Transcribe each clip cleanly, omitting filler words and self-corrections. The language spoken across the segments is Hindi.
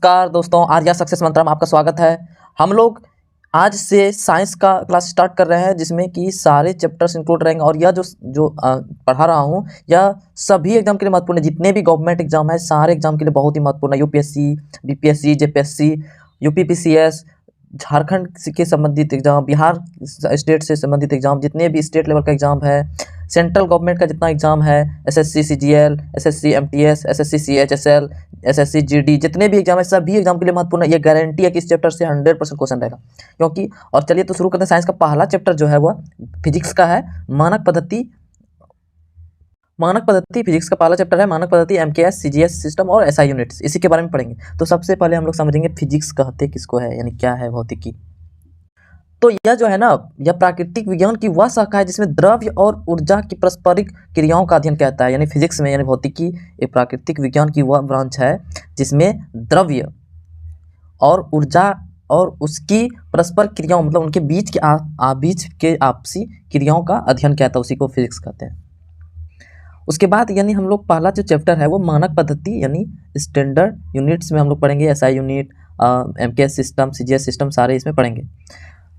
नमस्कार दोस्तों, आर्या सक्सेस मंत्र में आपका स्वागत है। हम लोग आज से साइंस का क्लास स्टार्ट कर रहे हैं जिसमें कि सारे चैप्टर्स इंक्लूड रहेंगे और यह जो पढ़ा रहा हूँ यह सभी एग्जाम के लिए महत्वपूर्ण है। जितने भी गवर्नमेंट एग्जाम है सारे एग्जाम के लिए बहुत ही महत्वपूर्ण है। UPSC, BPSC, JPSC, UPPCS, Jharkhand के संबंधित एग्जाम, बिहार स्टेट से संबंधित एग्जाम, जितने भी स्टेट लेवल का एग्जाम है, सेंट्रल गवर्नमेंट का जितना एग्जाम है, SSC CGL, SSC MTS, SSC CHSL, SSC GD, जितने भी एग्जाम है सभी एग्जाम के लिए महत्वपूर्ण है। ये गारंटी है कि इस चैप्टर से 100% क्वेश्चन रहेगा क्योंकि। और चलिए तो शुरू करते हैं। साइंस का पहला चैप्टर जो है वह फिजिक्स का है, मानक पद्धति। फिजिक्स का पहला चैप्टर है मानक पद्धति, एमकेएस, सीजीएस सिस्टम और एसआई यूनिट्स। इसी के बारे में पढ़ेंगे। तो सबसे पहले हम लोग समझेंगे फिजिक्स कहते किसको है, यानी क्या है भौतिकी। तो यह जो है ना, यह प्राकृतिक विज्ञान की वह शाखा है जिसमें द्रव्य और ऊर्जा की पारस्परिक क्रियाओं का अध्ययन कहता है। यानी फिजिक्स में, यानी भौतिकी एक प्राकृतिक विज्ञान की वह ब्रांच है जिसमें द्रव्य और ऊर्जा और उसकी परस्पर क्रियाओं, मतलब उनके बीच के आपसी क्रियाओं का अध्ययन कहता है, उसी को फिजिक्स कहते हैं। उसके बाद यानी हम लोग पहला जो चैप्टर है वो मानक पद्धति यानी स्टैंडर्ड यूनिट्स में हम लोग पढ़ेंगे। SI unit, MKS system, CGS system, सारे इसमें पढ़ेंगे।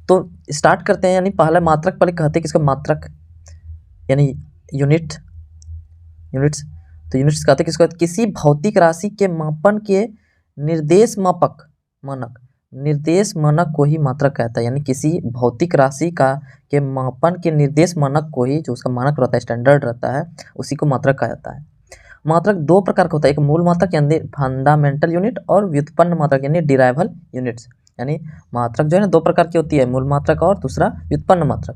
तो स्टार्ट करते हैं। यानी पहला मात्रक पहले कहते हैं किसको, मात्रक यानी यूनिट्स। तो यूनिट्स कहते हैं किसको, किसी भौतिक राशि के मापन के निर्देश मानक को ही मात्रक कहता है। यानी किसी भौतिक राशि के मापन के निर्देश मानक को ही, जो उसका मानक रहता है, स्टैंडर्ड रहता है, उसी को मात्रक कहा जाता है। मात्रक दो प्रकार का होता है, एक मूल मात्रक यानी फंडामेंटल यूनिट और व्युत्पन्न मात्रक यानी डिराइवल यूनिट्स। यानी मात्रक जो है ना दो प्रकार की होती है, मूल मात्रक और दूसरा व्युत्पन्न मात्रक।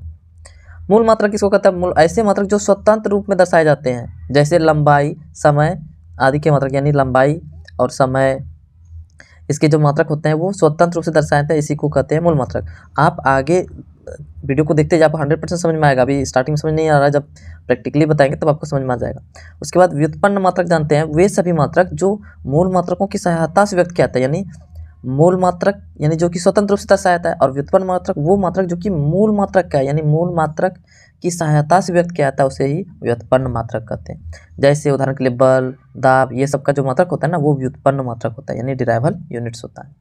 मूल मात्रक किसको कहता है, ऐसे मात्रक जो स्वतंत्र रूप में दर्शाए जाते हैं, जैसे लंबाई, समय आदि के मात्रक। यानी लंबाई और समय, इसके जो मात्रक होते हैं वो स्वतंत्र रूप से दर्शाए जाते हैं, इसी को कहते हैं मूल मात्रक। आप आगे वीडियो को देखते जब 100% समझ में आएगा। अभी स्टार्टिंग में समझ नहीं आ रहा है, जब प्रैक्टिकली बताएंगे तब आपको समझ में आ जाएगा। उसके बाद व्युत्पन्न मात्रक जानते हैं, वे सभी मात्रक जो मूल मात्रकों की सहायता से व्यक्त किया जाता है। यानी मूल मात्रक यानी जो कि स्वतंत्र रूप से दर्शाया जाता है, और व्युत्पन्न मात्रक वो मात्रक जो कि मूल मात्रक का है, यानी मूल मात्रक की सहायता से व्यक्त किया जाता है, उसे ही व्युत्पन्न मात्रक कहते हैं। जैसे उदाहरण के लिए बल, दाब, ये सब का जो मात्रक होता है ना वो व्युत्पन्न मात्रक होता है, यानी डिराइवल यूनिट्स होता है।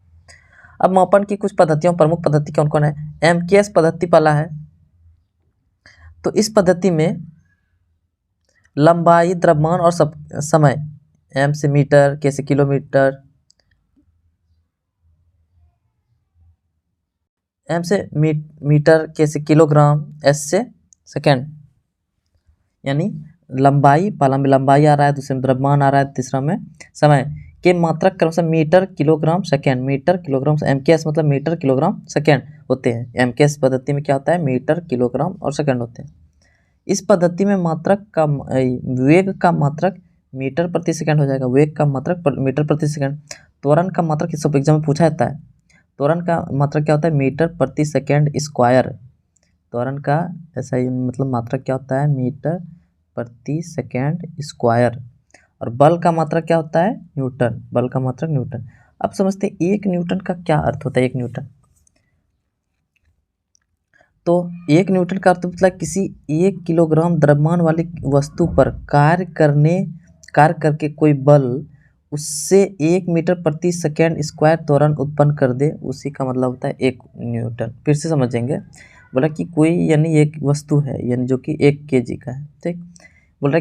अब मापन की कुछ पद्धतियों, प्रमुख पद्धति कौन कौन है। एमकेएस पद्धति पहला है। तो इस पद्धति में लंबाई, द्रव्यमान और समय, एम से मीटर, के से किलोमीटर, एम से मीटर, के से किलोग्राम, एस से सेकेंड। यानी लंबाई, पहला में लंबाई आ रहा है, दूसरे में द्रव्यमान आ रहा है, तीसरा में समय के मात्रक क्रमशः metre, kilogram, second. Metre, kilogram, MKS मतलब मीटर, किलोग्राम, सेकेंड होते हैं। एमकेएस पद्धति में क्या होता है, मीटर, किलोग्राम और सेकेंड होते हैं। इस पद्धति में मात्रक का वेग का मात्रक मीटर प्रति सेकेंड हो जाएगा, वेग का मात्रक मीटर प्रति सेकेंड। त्वरण का मात्रक इस सब एग्जाम में पूछा जाता है। त्वरण का मात्रक क्या होता है, मीटर प्रति सेकेंड स्क्वायर। त्वरण का ऐसा ही मतलब मात्रक क्या होता है, मीटर प्रति सेकेंड स्क्वायर। और बल का मात्रक क्या होता है, न्यूटन। बल का मात्रक न्यूटन। अब समझते हैं एक न्यूटन का क्या अर्थ होता है। एक न्यूटन, तो एक न्यूटन का अर्थ मतलब किसी 1 किलोग्राम द्रव्यमान वाली वस्तु पर कार्य करके कोई बल उससे 1 मीटर प्रति सेकेंड स्क्वायर त्वरण उत्पन्न कर दे, उसी का मतलब होता है 1 न्यूटन। फिर से समझेंगे। बोला कि कोई यानी एक वस्तु है, यानी जो कि 1 kg का है, ठीक। बोल रहा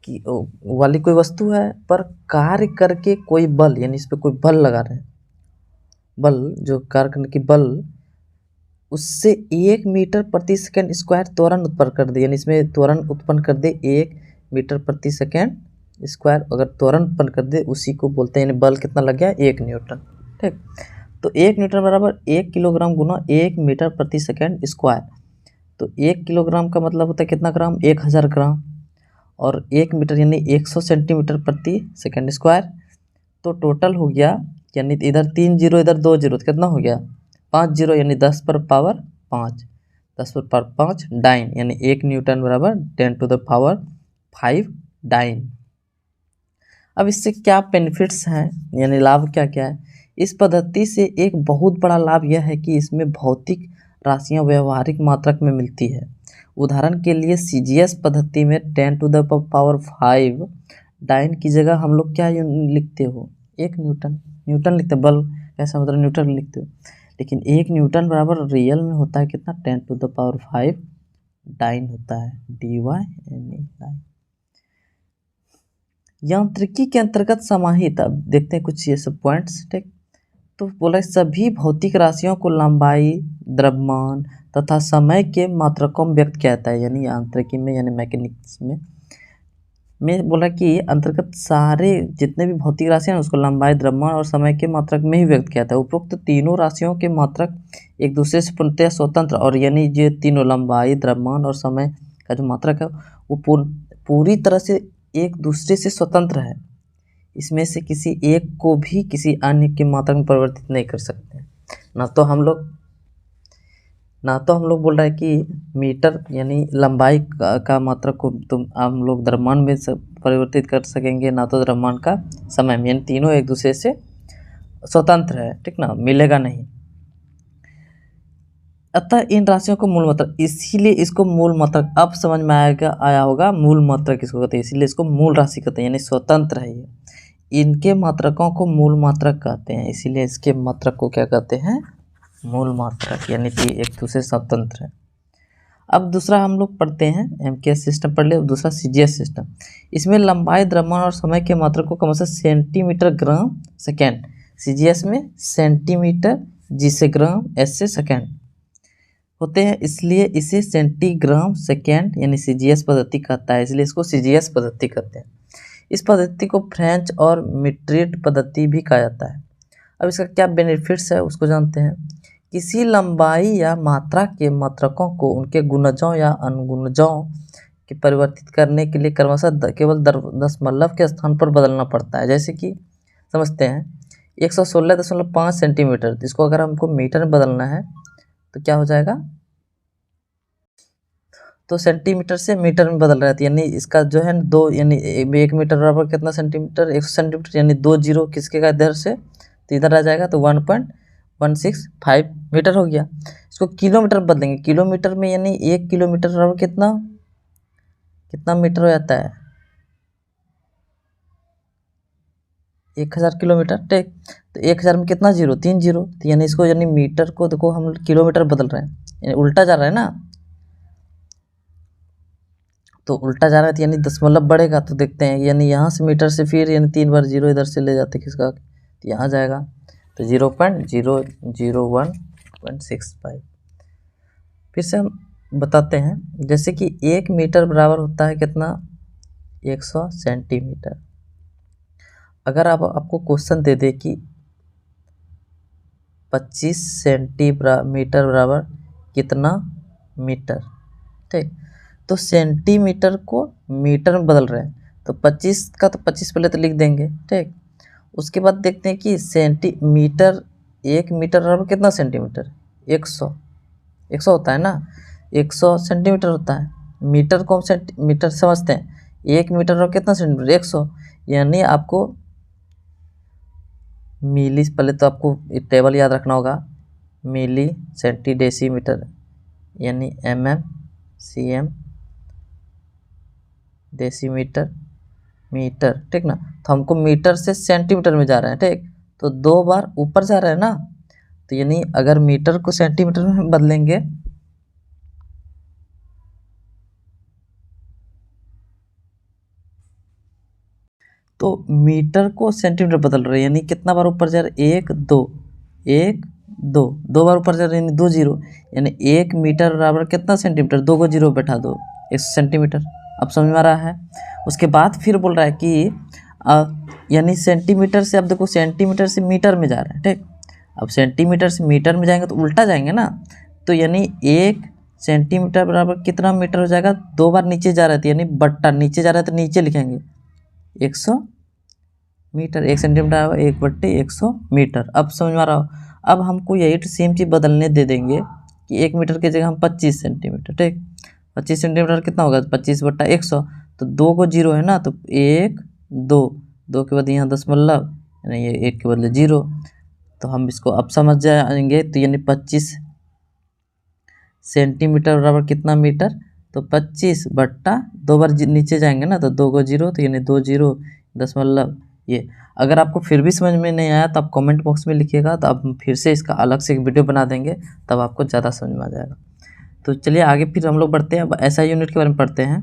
कि वाली कोई वस्तु है पर कार्य करके कोई बल, यानी इस पर कोई बल लगा रहे हैं, बल जो कार्य करने की बल उससे 1 मीटर प्रति सेकेंड स्क्वायर त्वरण उत्पन्न कर दे। यानी इसमें त्वरण उत्पन्न कर दे 1 मीटर प्रति सेकेंड स्क्वायर, अगर त्वरण उत्पन्न कर दे उसी को बोलते हैं, यानी बल कितना लग गया, 1 न्यूटन, ठीक। तो 1 न्यूटन बराबर 1 किलोग्राम गुना 1 मीटर प्रति सेकेंड स्क्वायर। तो 1 किलोग्राम का मतलब होता है कितना ग्राम, 1000 ग्राम। और 1 मीटर यानी 100 सेंटीमीटर प्रति सेकेंड स्क्वायर। तो टोटल हो गया, यानी इधर 3 जीरो इधर 2 जीरो, तो कितना हो गया 5 जीरो, यानी 10 पर पावर 5, 10 पर पावर 5 डाइन, यानी 1 न्यूटन बराबर 10 टू द पावर 5 डाइन। अब इससे क्या बेनिफिट्स हैं, यानी लाभ क्या क्या है। इस पद्धति से एक बहुत बड़ा लाभ यह है कि इसमें भौतिक राशियां व्यवहारिक मात्रक में मिलती है। उदाहरण के लिए सीजीएस पद्धति में 10 टू द पावर 5 डाइन की जगह हम लोग क्या लिखते हो, 1 न्यूटन। न्यूटन लिखते बल कैसा मतलब न्यूटन लिखते हो, लेकिन 1 न्यूटन बराबर रियल में होता है कितना 10⁵ डाइन होता है DY यांत्रिकी के अंतर्गत समाहित। अब देखते हैं कुछ ये सब पॉइंट्स, ठीक। तो बोला सभी भौतिक राशियों को लंबाई, द्रव्यमान तथा समय के मात्रकों में व्यक्त किया जाता है, यानी यांत्रिकी में यानी मैकेनिक्स में बोला कि अंतर्गत सारे जितने भी भौतिक राशियां हैं उसको लंबाई, द्रव्यमान और समय के मात्रक में ही व्यक्त किया जाता है। उपरोक्त तीनों राशियों के मात्रक एक दूसरे से पूर्णतः स्वतंत्र, और यानी ये तीनों लंबाई, द्रव्यमान और समय का जो मात्रक है वो पूरी तरह से एक दूसरे से स्वतंत्र है। इसमें से किसी एक को भी किसी अन्य के मात्रक में परिवर्तित नहीं कर सकते। ना तो हम लोग बोल रहे हैं कि मीटर यानी लंबाई का मात्रक को हम लोग द्रव्यमान में परिवर्तित कर सकेंगे, ना तो द्रव्यमान का समय में, यानी तीनों एक दूसरे से स्वतंत्र है, ठीक ना, मिलेगा नहीं। अतः इन राशियों को मूल मात्रक, इसीलिए इसको मूल मात्रक, अब समझ में आया होगा मूल मात्रक किसको कहते हैं, इसीलिए इसको मूल राशि कहते हैं, यानी स्वतंत्र है ये। इनके मात्रकों को मूल मात्रक कहते हैं, इसीलिए इसके मात्रक को क्या कहते हैं, मूल मात्रक, यानी कि एक दूसरे स्वतंत्र है। अब दूसरा हम लोग पढ़ते हैं MKS सिस्टम पढ़ ले। अब दूसरा CGS सिस्टम। इसमें लंबाई, द्रव्यमान और समय के मात्रक को क्रमशः सेंटीमीटर, ग्राम, सेकेंड। CGS में सेंटीमीटर, G से ग्राम, S से सेकेंड होते हैं, इसलिए इसे सेंटीग्राम सेकेंड यानी CGS पद्धति कहता है, इसलिए इसको CGS पद्धति कहते हैं। इस पद्धति को फ्रेंच और मीट्रिक पद्धति भी कहा जाता है। अब इसका क्या बेनिफिट्स है उसको जानते हैं। किसी लंबाई या मात्रा के मात्रकों को उनके गुणजों या अनुगुणजों के परिवर्तित करने के लिए क्रमशः केवल दशमलव के स्थान पर बदलना पड़ता है। जैसे कि समझते हैं 116.5 सेंटीमीटर, इसको अगर हमको मीटर में बदलना है तो क्या हो जाएगा, तो सेंटीमीटर से मीटर में बदल रहा है, यानी इसका जो है दो, यानी 1 मीटर बराबर कितना सेंटीमीटर, 100 सेंटीमीटर, यानी 2 जीरो किसके का इधर से, तो इधर आ जाएगा, तो 1.165 मीटर हो गया। इसको किलोमीटर बदलेंगे, किलोमीटर में यानी 1 किलोमीटर बराबर कितना मीटर हो जाता है, 1000 किलोमीटर, ठीक। तो 1000 में कितना जीरो, 3 जीरो, तो यानी इसको यानी मीटर को देखो हम किलोमीटर बदल रहे हैं, यानी उल्टा जा रहा है ना, तो उल्टा जा रहा है तो यानी दशमलव बढ़ेगा, तो देखते हैं यानी यहाँ से मीटर से फिर यानी 3 बार जीरो इधर से ले जाते किसका, तो यहाँ जाएगा, तो 0.00165। फिर से हम बताते हैं, जैसे कि 1 मीटर बराबर होता है कितना, 100 सेंटीमीटर। अगर आपको क्वेश्चन दे दे कि 25 सेंटीमीटर बराबर कितना मीटर, ठीक, तो सेंटीमीटर को मीटर में बदल रहे हैं, तो 25 का तो 25 पहले तो लिख देंगे, ठीक। उसके बाद देखते हैं कि सेंटीमीटर, 1 मीटर बराबर कितना सेंटीमीटर, 100 होता है ना, 100 सेंटीमीटर होता है। मीटर को हम सेंटीमीटर समझते हैं, 1 मीटर बराबर कितना सेंटीमीटर, 100, यानी आपको मिली, पहले तो आपको टेबल याद रखना होगा, मिली सेंटी डेसीमीटर यानी mm cm डेसीमीटर मीटर, ठीक ना। तो हमको मीटर से सेंटीमीटर में जा रहा है, ठीक, तो 2 बार ऊपर जा रहा है ना, तो यानी अगर मीटर को सेंटीमीटर में बदलेंगे तो मीटर को सेंटीमीटर बदल रहे हैं, यानी कितना बार ऊपर जा रहा है, 1 2 बार ऊपर जा रहा है, यानी 2 जीरो, यानी 1 मीटर बराबर कितना सेंटीमीटर, 2 को जीरो बैठा दो, 100 सेंटीमीटर। अब समझ में आ रहा है। उसके बाद फिर बोल रहा है कि यानी सेंटीमीटर से, अब देखो सेंटीमीटर से मीटर में जा रहा है, ठीक। अब सेंटीमीटर से मीटर में जाएंगे तो उल्टा जाएंगे ना, तो यानी 1 सेंटीमीटर बराबर कितना मीटर हो जाएगा, 2 बार नीचे जा रहा है, यानी बट्टा नीचे जा रहा है तो नीचे लिखेंगे 100 मीटर, 1 सेंटीमीटर 1/100 मीटर। अब समझ में आ रहा हो। अब हमको यही सेम चीज़ बदलने दे देंगे कि 1 मीटर की जगह हम 25 सेंटीमीटर, ठीक, 25 सेंटीमीटर कितना होगा, 25/100, तो 2 को जीरो है ना, तो 1 2 के बाद यहाँ दशमलव, यानी ये 1 के बदले 0, तो हम इसको अब समझ जाएंगे, तो यानी 25 सेंटीमीटर बराबर कितना मीटर, तो 25/2 बार नीचे जाएंगे ना, तो 2 को जीरो, तो यानी 2 जीरो दशमलव ये, अगर आपको फिर भी समझ में नहीं आया तो आप कमेंट बॉक्स में लिखिएगा, तो अब फिर से इसका अलग से एक वीडियो बना देंगे, तब आपको ज़्यादा समझ में आ जाएगा। तो चलिए आगे फिर हम लोग बढ़ते हैं, अब एसआई यूनिट के बारे में पढ़ते हैं।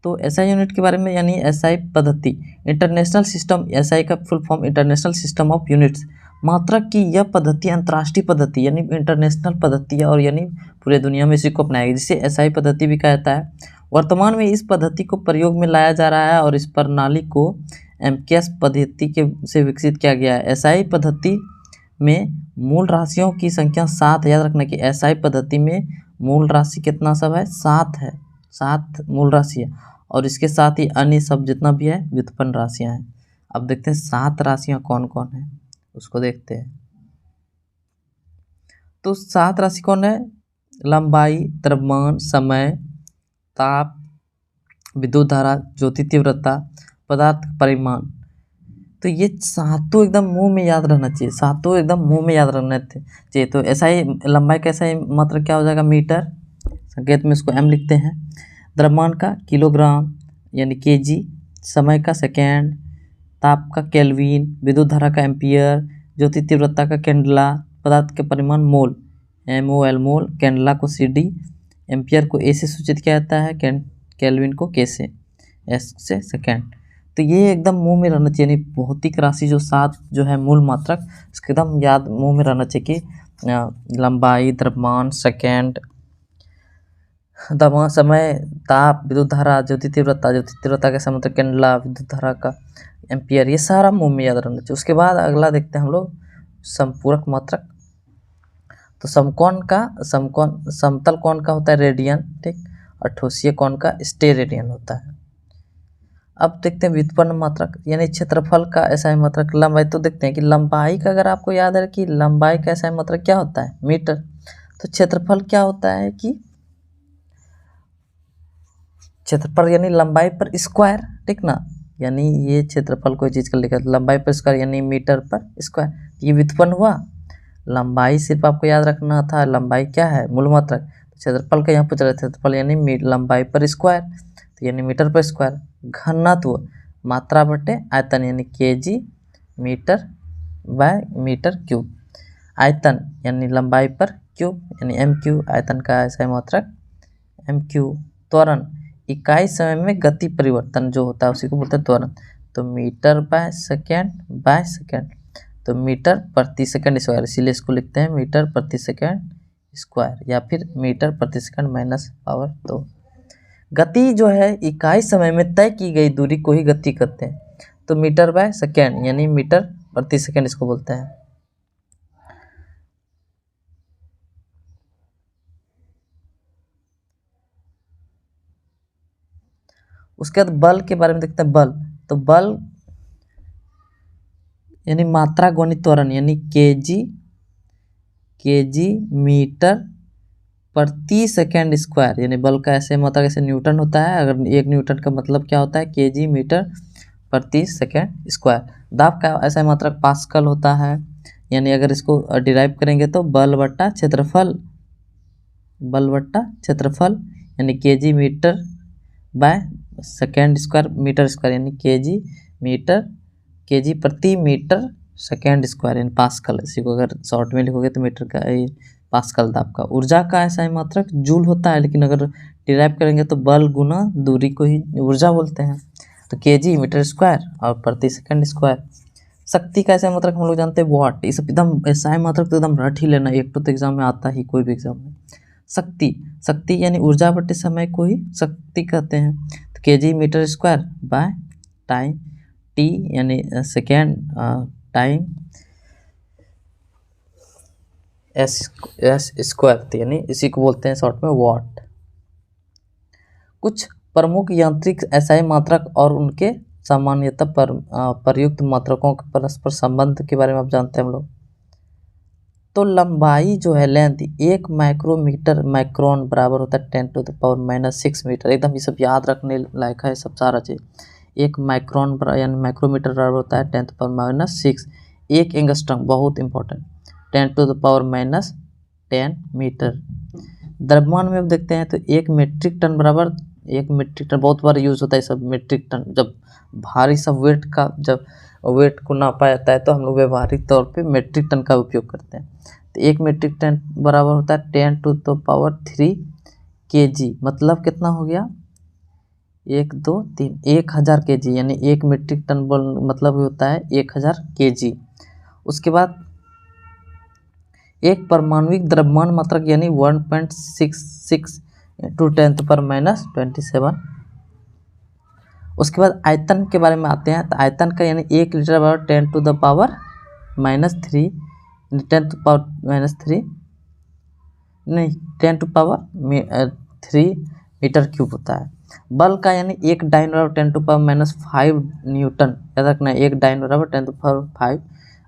तो एसआई यूनिट के बारे में, यानी एसआई पद्धति, इंटरनेशनल सिस्टम, एसआई का full form international system of units. मात्रक की यह पद्धति अंतर्राष्ट्रीय पद्धति यानी इंटरनेशनल पद्धति है, और यानी पूरे दुनिया में इसी को अपनाएगी, जिसे एसआई पद्धति भी कहा जाता है। वर्तमान में इस पद्धति को प्रयोग में लाया जा रहा है और इस प्रणाली को एमकेएस पद्धति के से विकसित किया गया है। एसआई पद्धति में मूल राशियों की संख्या 7 है। याद रखना कि एसआई पद्धति में मूल राशि कितना सब है, 7 है, 7 मूल राशि है, और इसके साथ ही अन्य सब जितना भी है व्युत्पन्न राशियां हैं। अब देखते हैं 7 राशियां कौन कौन है, उसको देखते हैं। तो 7 राशि कौन है? लंबाई, द्रव्यमान, समय, ताप, विद्युत धारा, ज्योति तीव्रता, पदार्थ परिमाण। तो ये सातों एकदम मुंह में याद रहना चाहिए, सातों एकदम मुंह में याद रहना चाहिए। तो ऐसा ही लंबाई का ऐसा ही मात्रक क्या हो जाएगा, मीटर, संकेत में इसको एम लिखते हैं। द्रव्यमान का किलोग्राम यानी केजी, समय का सेकेंड, ताप का केल्विन, विद्युत धारा का एम्पियर, ज्योति तीव्रता का कैंडला, पदार्थ के परिमाण मोल, MOL मोल, कैंडला को CD, एम्पियर को A से सूचित किया जाता है, केल्विन को K से, S से सेकेंड। तो ये एकदम मुंह में रहना चाहिए, यानी भौतिक राशि जो 7 जो है मूल मात्रक, इसके एकदम याद मुंह में रहना चाहिए कि लंबाई, द्रव्यमान, सेकेंड, दमा, समय, ताप, विद्युत धारा, ज्योति तीव्रता का समुद्र, कैंडला, विद्युत धारा का एम्पियर, ये सारा मुंह में याद रहना चाहिए। उसके बाद अगला देखते हैं हम लोग समपूरक मात्रक। तो समतल कोण का होता है रेडियन, ठीक, और ठोसीय कोण का स्टेरेडियन होता है। अब देखते हैं व्युत्पन्न मात्रक यानी क्षेत्रफल का ऐसा मात्रक। लंबाई, तो देखते हैं कि लंबाई का, अगर आपको याद है कि लंबाई का ऐसा मात्रक क्या होता है, मीटर। तो क्षेत्रफल क्या होता है कि क्षेत्रफल यानी लंबाई पर स्क्वायर, ठीक ना, यानी ये क्षेत्रफल कोई चीज़ का लिखा, लंबाई पर स्क्वायर यानी मीटर पर स्क्वायर, ये व्युत्पन्न हुआ। लंबाई सिर्फ आपको याद रखना था, लंबाई क्या है, मूल मात्रक। क्षेत्रफल का यहाँ पूछ रहे थे, क्षेत्रफल यानी लंबाई पर स्क्वायर, तो यानी मीटर पर स्क्वायर। घनत्व मात्रा बटे आयतन यानी KG metre by metre cube. आयतन यानी लंबाई पर क्यूब यानी MQ, आयतन का ऐसा मात्रक MQ। त्वरण इकाई समय में गति परिवर्तन जो होता है उसी को बोलते हैं त्वरण। तो मीटर बाय सेकेंड, तो मीटर प्रति सेकंड स्क्वायर, इसीलिए इसको लिखते हैं मीटर प्रति सेकंड स्क्वायर, या फिर मीटर प्रति सेकंड माइनस पावर 2। गति जो है इकाई समय में तय की गई दूरी को ही गति कहते हैं। तो मीटर बाय सेकेंड यानी मीटर प्रति सेकंड इसको बोलते हैं। उसके बाद बल के बारे में देखते हैं। बल, तो बल यानी मात्रा गुणित त्वरण यानी केजी मीटर प्रति सेकंड स्क्वायर, यानी बल का ऐसे मात्रा कैसे न्यूटन होता है, अगर 1 न्यूटन का मतलब क्या होता है, केजी मीटर प्रति सेकंड स्क्वायर। दाब का ऐसा मात्रक पास्कल होता है, यानी अगर इसको डिराइव करेंगे तो बल बट्टा क्षेत्रफल यानी KG metre by second square metre square, यानी केजी प्रति मीटर सेकेंड स्क्वायर यानी पास्कल। इसी को अगर शॉर्ट में लिखोगे तो मीटर का पास्कल दाब का। ऊर्जा का ऐसा मात्रक जूल होता है, लेकिन अगर डिराइव करेंगे तो बल गुना दूरी को ही ऊर्जा बोलते हैं। तो केजी मीटर स्क्वायर और प्रति सेकंड स्क्वायर। शक्ति का ऐसा मात्रक हम लोग जानते हैं वाट। ये सब एकदम ऐसा मात्रक तो एकदम रट ही लेना, एक तो एग्जाम में आता ही, कोई भी एग्जाम में। शक्ति यानी ऊर्जा बटे समय को ही शक्ति कहते हैं। तो KG metre square by time, T यानी सेकेंड टाइम, एस स्क्वायर यानी इसी को बोलते हैं शॉर्ट में वाट। कुछ प्रमुख यांत्रिक एसआई मात्रक और उनके सामान्यतः प्रयुक्त मात्रकों के परस्पर संबंध के बारे में आप जानते हैं हम लोग। तो लंबाई जो है लेंथ 1 माइक्रोन बराबर होता है 10⁻⁻⁶ मीटर। एकदम ये सब याद रखने लायक है सब सारा चीज़। 1 माइक्रोन यानी माइक्रोमीटर बराबर होता है 10⁻⁻⁶। 1 एंगस्ट्रम बहुत इंपॉर्टेंट 10⁻⁻10 मीटर। द्रव्यमान में अब देखते हैं तो 1 मीट्रिक टन बराबर, 1 मीट्रिक टन बहुत बार यूज़ होता है सब मीट्रिक टन, जब भारी सब वेट का जब वेट को नापा जाता है तो हम लोग व्यवहारिक तौर पे मीट्रिक टन का उपयोग करते हैं। तो 1 मीट्रिक टन बराबर होता है 10⁻³ kg, मतलब कितना हो गया 1 2 3 1000 kg, यानी 1 मीट्रिक टन मतलब होता है 1000 kg। उसके बाद एक परमाणुविक द्रव्यमान मात्रक यानी 1.66 × 10⁻⁻27। उसके बाद आयतन के बारे में आते हैं। तो आयतन का यानी 1 लीटर बराबर 10⁻³ 10⁻³ नहीं 10⁻³ मीटर क्यूब होता है। बल का यानी एक डाइन बराबर 10⁻⁻5 न्यूटन, याद रखना है 1 डाइन बराबर 10⁻5।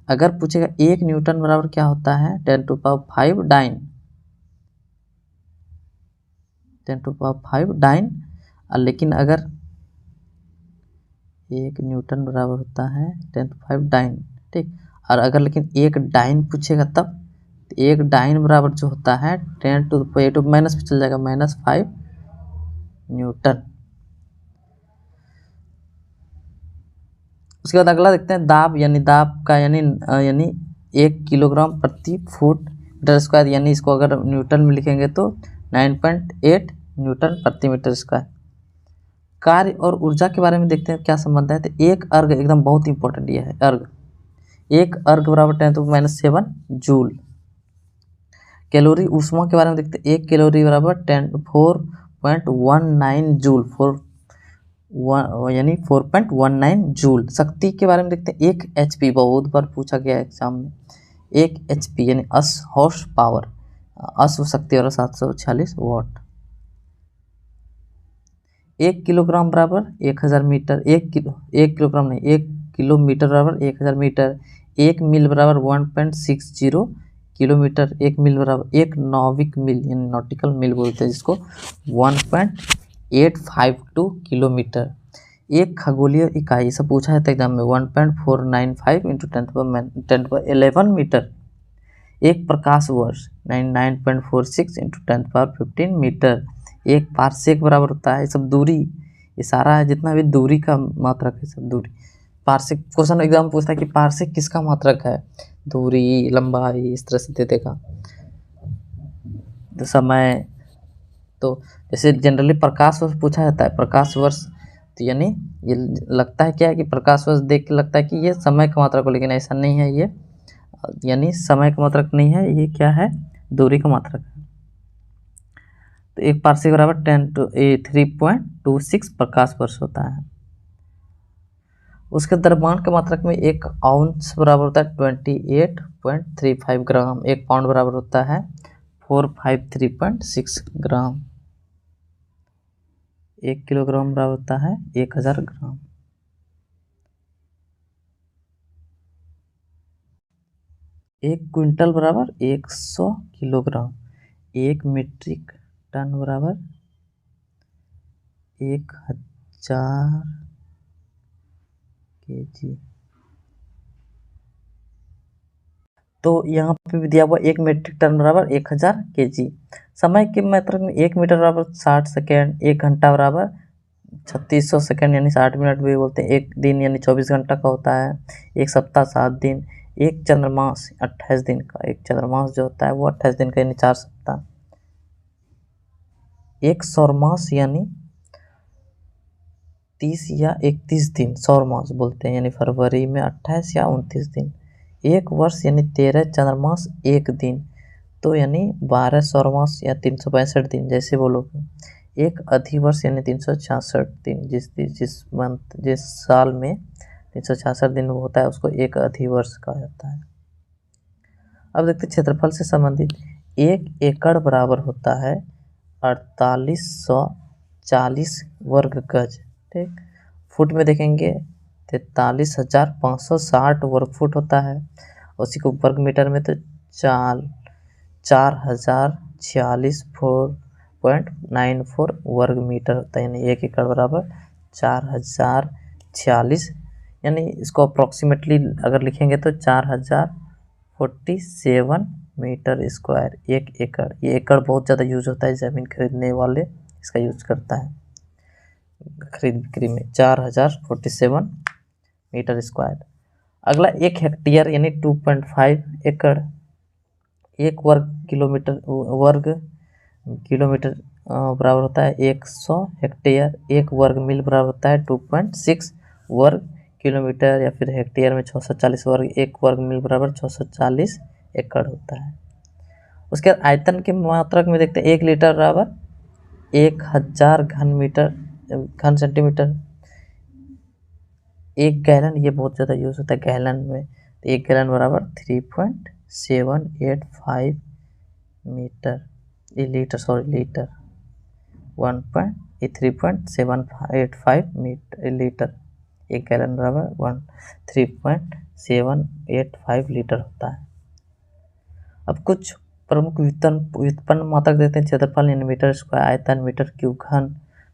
अगर पूछेगा 1 न्यूटन बराबर क्या होता है 10⁻5 डाइन, 10⁻5 डाइन। लेकिन अगर 1 न्यूटन बराबर होता है 10⁵ डाइन, ठीक। और अगर लेकिन 1 डाइन पूछेगा तब 1 डाइन बराबर जो होता है 10⁻, माइनस पे चल जाएगा -5 न्यूटन। उसके बाद अगला देखते हैं दाब, यानी दाब का यानी 1 किलोग्राम प्रति फुट मीटर स्क्वायर, यानी इसको अगर न्यूटन में लिखेंगे तो 9.8 न्यूटन प्रति मीटर स्क्वायर। कार्य और ऊर्जा के बारे में देखते हैं क्या संबंध है। तो एक अर्घ एकदम बहुत इंपॉर्टेंट ये है, अर्घ, एक अर्घ बराबर 10⁻⁷ जूल। कैलोरी ऊष्मा के बारे में देखते हैं। 1 कैलोरी बराबर 4.19 जूल, यानी 4.19 जूल। शक्ति के बारे में देखते हैं। 1 HP, बहुत बार पूछा गया एग्जाम में, 1 HP यानी 80 हॉर्स पावर, अश्व शक्ति और 746 वाट। 1 किलोग्राम बराबर 1000 मीटर, 1 किलोग्राम नहीं 1 किलोमीटर बराबर 1000 मीटर। 1 मील बराबर 1.60 किलोमीटर। 1 मील बराबर 1 नॉविक मील यानी नॉटिकल मील बोलते हैं जिसको 1.852 किलोमीटर। एक खगोलीय इकाई, सब पूछा जाता है एग्जाम में, 1.495 × 10⁻11 मीटर। एक प्रकाश वर्ष 99.46 × 10⁻15 मीटर। एक पारसेक बराबर होता है, सब दूरी, ये सारा है जितना भी दूरी का मात्रक है, सब दूरी। पारसेक क्वेश्चन एग्जाम पूछता है कि पारसेक किसका मात्रक है, दूरी, लंबाई, इस तरह से दे देगा। तो समय, तो जैसे जनरली प्रकाश वर्ष पूछा जाता है, प्रकाश वर्ष, तो यानी ये लगता है क्या है कि प्रकाश वर्ष देख के लगता है कि ये समय का मात्रक हो, लेकिन ऐसा नहीं है, ये यानी समय का मात्रक नहीं है, ये क्या है, दूरी का मात्रक है। तो एक पारसेक बराबर 3.26 प्रकाश वर्ष होता है। उसके द्रव्यमान के मात्रक में 1 आउंस बराबर होता है 28.35 ग्राम। 1 पाउंड बराबर होता है 453.6 ग्राम। 1 किलोग्राम बराबर होता है 1000 ग्राम। एक क्विंटल बराबर 100 किलोग्राम। 1 मीट्रिक टन बराबर 1000 kg। तो यहाँ पे भी दिया हुआ 1 मीट्रिक टन बराबर 1000 kg। समय के मात्रक में 1 मीटर बराबर 60 सेकेंड। 1 घंटा बराबर 3600 सेकेंड यानी 60 मिनट भी बोलते हैं। 1 दिन यानी 24 घंटा का होता है। 1 सप्ताह 7 दिन। 1 चंद्रमास 28 दिन का। 1 चंद्रमास जो होता है वो 28 दिन का यानी 4 सप्ताह। 1 सौरमास यानी 30 या 31 दिन, सौरमास बोलते हैं, यानी फरवरी में 28 या 29 दिन। 1 वर्ष यानी 13 चंद्रमास 1 दिन, तो यानी 12 सौरमास या 365 दिन जैसे बोलोगे। 1 अधिवर्ष यानी 366 दिन, जिस साल में 366 दिन होता है उसको 1 अधिवर्ष कहा जाता है। अब देखते हैं क्षेत्रफल से संबंधित। 1 एकड़ बराबर होता है 4840 वर्ग गज, ठीक। फुट में देखेंगे 43,560 वर्ग फुट होता है। उसी को वर्ग मीटर में तो 4046.94 वर्ग मीटर होता है, यानी 1 एकड़ बराबर 4046, यानी इसको अप्रॉक्सीमेटली अगर लिखेंगे तो 4047 मीटर स्क्वायर 1 एकड़। ये एकड़ बहुत ज़्यादा यूज होता है, ज़मीन खरीदने वाले इसका यूज करता है खरीद बिक्री में। 4047 मीटर स्क्वायर। अगला 1 हेक्टेयर यानी 2.5 एकड़, 1 वर्ग किलोमीटर बराबर होता है 100 हेक्टेयर, 1 वर्ग मील बराबर होता है 2.6 वर्ग किलोमीटर, या फिर हेक्टेयर में 640 वर्ग, 1 वर्ग मील बराबर 640 एकड़ होता है। उसके बाद आयतन के मात्रक में देखते हैं 1 लीटर बराबर 1000 घन सेंटीमीटर। 1 गैलन, ये बहुत ज़्यादा यूज़ होता है गैलन में, तो 1 गैलन बराबर 3.785 मीटर, ये litre, sorry litre, 3.785 litre, 1 gallon बराबर 3.785 लीटर होता है। अब कुछ प्रमुख व्युत्पन्न मात्रक देते हैं। क्षेत्रफल यानी मीटर स्क्वायर, आयतन मीटर क्यूब,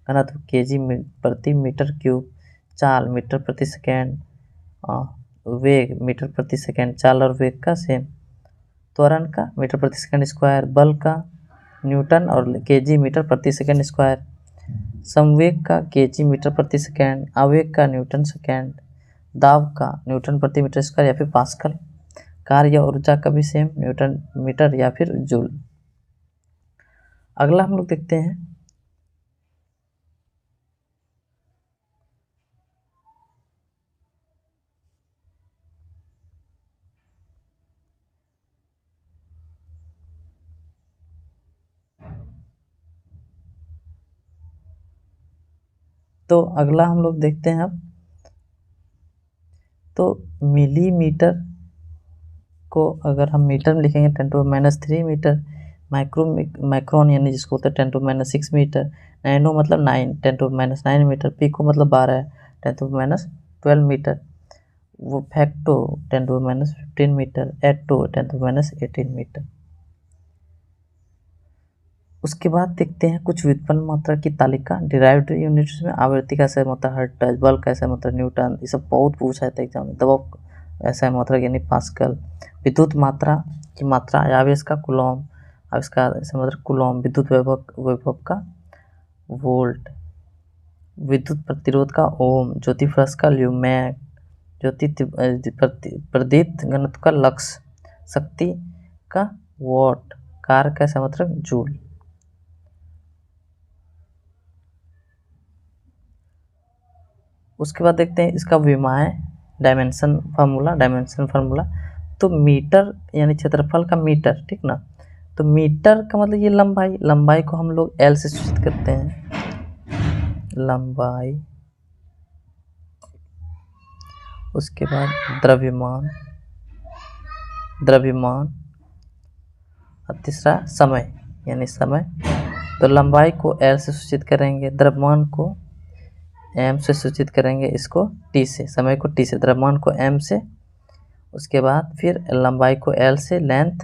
घनत्व केजी प्रति मीटर क्यूब, चाल मीटर प्रति सेकेंड, वेग मीटर प्रति सेकेंड, चाल और वेग का सेम, त्वरण का मीटर प्रति सेकेंड स्क्वायर, बल का न्यूटन और केजी मीटर प्रति सेकेंड स्क्वायर, संवेग का केजी मीटर प्रति सेकेंड, आवेग का न्यूटन सेकेंड, दाब का न्यूटन प्रति मीटर स्क्वायर या फिर पास्कल, कार्य और ऊर्जा का भी सेम, न्यूटन मीटर या फिर जूल। अगला हम लोग देखते हैं तो अगला हम लोग देखते हैं अब, तो मिलीमीटर को अगर हम मीटर में लिखेंगे 10⁻³ मीटर, माइक्रोन यानी जिसको होता है 10⁻6 मीटर, नैनो मतलब 10⁻9 मीटर, पिको मतलब 12 है 10⁻12 मीटर, वो फैक्टो 10⁻15 मीटर, एटो 10⁻18 मीटर। उसके बाद देखते हैं कुछ व्युत्पन्न मात्रा की तालिका। डिराइव्ड यूनिट्स में आवृत्ति का ऐसा मात्रा हर्ट्ज, बल का ऐसा मात्रा न्यूटन, ये सब बहुत पूछा था एग्जाम में। दबाव ऐसा मात्रा यानी पास्कल, विद्युत मात्रा की मात्रा, आवेश का कूलॉम, आवेश का ऐसा मात्रा कूलॉम, विद्युत वैभव का वोल्ट, विद्युत प्रतिरोध का ओम, ज्योतिफ्रस का ल्यूमेन, प्रदीप्त घनत्व का लक्स, शक्ति का वॉट, कार्य का ऐसा मात्रा जूल। उसके बाद देखते हैं इसका विमाएँ डायमेंशन फार्मूला। तो मीटर यानी क्षेत्रफल का मीटर, ठीक ना, तो मीटर का मतलब ये लंबाई को हम लोग एल से सूचित करते हैं, लंबाई। उसके बाद द्रव्यमान और तीसरा समय यानी समय। तो लंबाई को एल से सूचित करेंगे, द्रव्यमान को एम से सूचित करेंगे, इसको टी से, समय को टी से, द्रव्यमान को एम से, उसके बाद फिर लंबाई को एल से, लेंथ,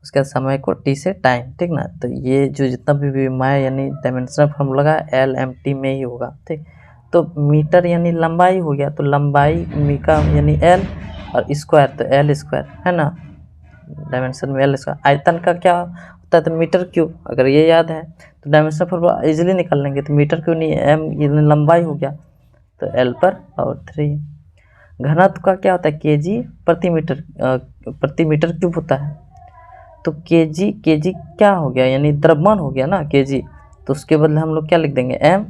उसके बाद समय को टी से, टाइम, ठीक ना। तो ये जो जितना भी विमाएँ यानी dimensional formula L M T में ही होगा, ठीक। तो मीटर यानी लंबाई हो गया, तो लंबाई मीका यानी एल, और स्क्वायर तो एल स्क्वायर है ना, डायमेंशन में एल स्क्वायर। आयतन का क्या होता है, तो मीटर क्यूब, अगर ये याद है तो डायमेंशनल फार्मूला इजीली निकाल लेंगे। तो मीटर क्यूब नहीं, एम ये लंबाई हो गया, तो एल पर पावर 3। घनत्व का क्या होता है, केजी प्रति मीटर क्यूब होता है। तो केजी क्या हो गया, यानी द्रव्यमान हो गया ना केजी, तो उसके बदले हम लोग क्या लिख देंगे एम,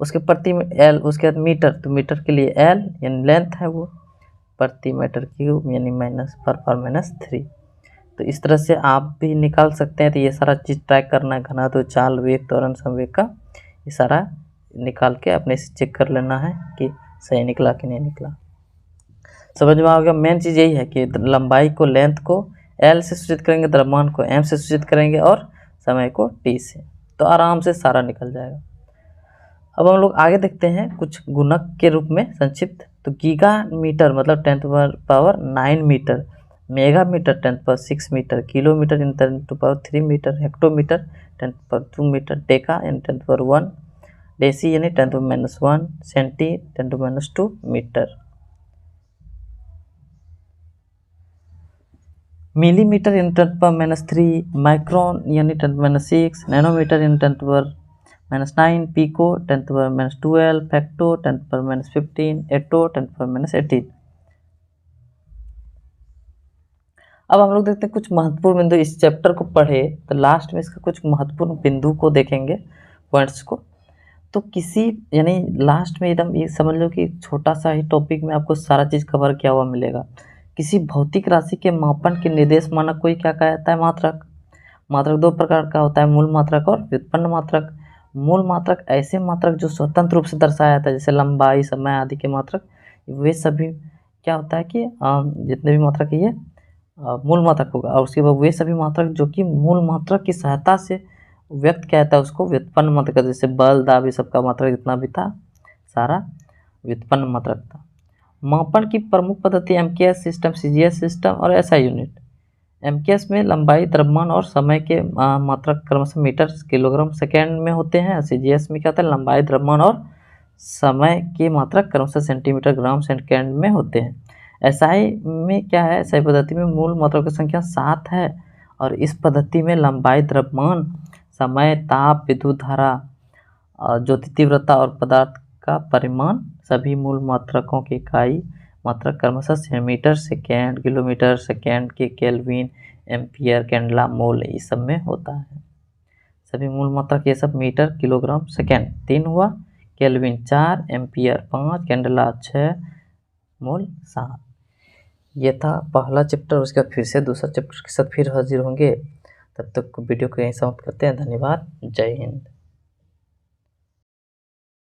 उसके प्रति एल, उसके बाद मीटर, तो मीटर के लिए एल यानी लेंथ है वो, प्रति मीटर क्यूब यानी -3। तो इस तरह से आप भी निकाल सकते हैं। तो ये सारा चीज़ ट्रैक करना है, घनत्व, चाल, वेग, त्वरण, संवेग का, ये सारा निकाल के अपने से चेक कर लेना है कि सही निकला कि नहीं निकला। समझ में आ गया। मेन चीज़ यही है कि लंबाई को, लेंथ को एल से सूचित करेंगे, द्रव्यमान को एम से सूचित करेंगे और समय को टी से, तो आराम से सारा निकल जाएगा। अब हम लोग आगे देखते हैं कुछ गुणक के रूप में संक्षिप्त। तो गीगा मीटर मतलब 10⁻9 metre, mega metre 10⁻6 metre, kilometre in 10⁻3 metre, hectometre 10⁻2 metre, deca यानी 10⁻1, डेसी यानी 10⁻1, centi 10⁻2 metre. Millimetre in 10⁻3, micron यानी 10⁻6, नैनोमीटर इन -9, पिको 10⁻12, फैक्टो 10⁻15, एटो 10⁻18। अब हम लोग देखते हैं कुछ महत्वपूर्ण बिंदु। इस चैप्टर को पढ़े तो लास्ट में इसका कुछ महत्वपूर्ण बिंदु को देखेंगे, पॉइंट्स को। तो किसी यानी लास्ट में एकदम ये समझ लो कि छोटा सा ही टॉपिक में आपको सारा चीज़ कवर किया हुआ मिलेगा। किसी भौतिक राशि के मापन के निर्देश मानक कोई क्या कहता है? मात्रक। मात्रक दो प्रकार का होता है, मूल मात्रक और व्युत्पन्न मात्रक। मूल मात्रक ऐसे मात्रक जो स्वतंत्र रूप से दर्शाया जाता है, जैसे लंबाई, समय आदि के मात्रक। वे सभी क्या होता है कि जितने भी मात्रक है ये मूल मात्रक होगा। और उसके बाद वे सभी मात्रक जो कि मूल मात्रक की सहायता से व्यक्त किया जाता है उसको व्युत्पन्न मात्रक कहते हैं। जैसे बल, दाब, ये सबका मात्रक जितना भी था सारा व्युत्पन्न मात्रक था। मापन की प्रमुख पद्धति एमकेएस सिस्टम, सीजीएस सिस्टम और एसआई यूनिट। एमकेएस में लंबाई, द्रव्यमान और समय के मात्रक क्रमशः मीटर, किलोग्राम, सेकेंड में होते हैं। सीजीएस में क्या होता है? लंबाई, द्रव्यमान और समय के मात्रक क्रमशः सेंटीमीटर, ग्राम, सेकेंड में होते हैं। एसआई में क्या है? एसआई पद्धति में मूल मात्रा की संख्या 7 है और इस पद्धति में लंबाई, द्रव्यमान, समय, ताप, विद्युत धारा, ज्योति तीव्रता और पदार्थ का परिमाण सभी मूल मात्रकों की इकाई मात्रक क्रमशः सेंटीमीटर, सेकेंड, किलोमीटर, सेकेंड के केल्विन, एम्पियर, कैंडला, मोल, इस सब में होता है। सभी मूल मात्रक ये सब मीटर, किलोग्राम, सेकेंड 3 हुआ, केल्विन 4, एम्पियर 5, कैंडला 6, मोल 7। ये था पहला चैप्टर। उसके बाद फिर से दूसरा चैप्टर के साथ फिर हाजिर होंगे। तब तक वीडियो को यहीं समाप्त करते हैं। धन्यवाद। जय हिंद।